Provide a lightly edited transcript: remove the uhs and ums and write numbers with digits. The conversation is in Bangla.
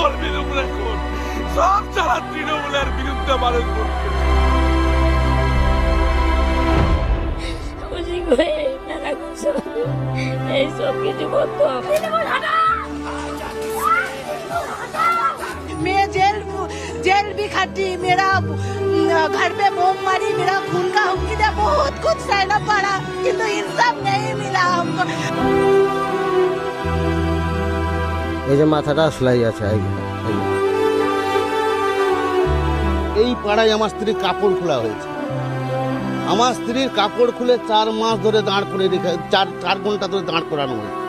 করবি তোমরা এখন? সব যারা তৃণমূলের বিরুদ্ধে মানুষ বলছে। এইসব কিছু করতে হবে। मैं जेल भी खाटी, मेरा घर पे बम मारी, मेरा खून का हुक्की दे, बहुत कुछ सहना पड़ा, किंतु इंसाफ नहीं मिला हमको। এই যে মাথাটা সেলাই আছে এই পাড়ায় আমার স্ত্রীর কাপড় খোলা হয়েছে। আমার স্ত্রীর কাপড় খুলে 4 মাস ধরে দাঁড় করে রেখে 4 ঘন্টা ধরে দাঁড় করানো হয়েছে।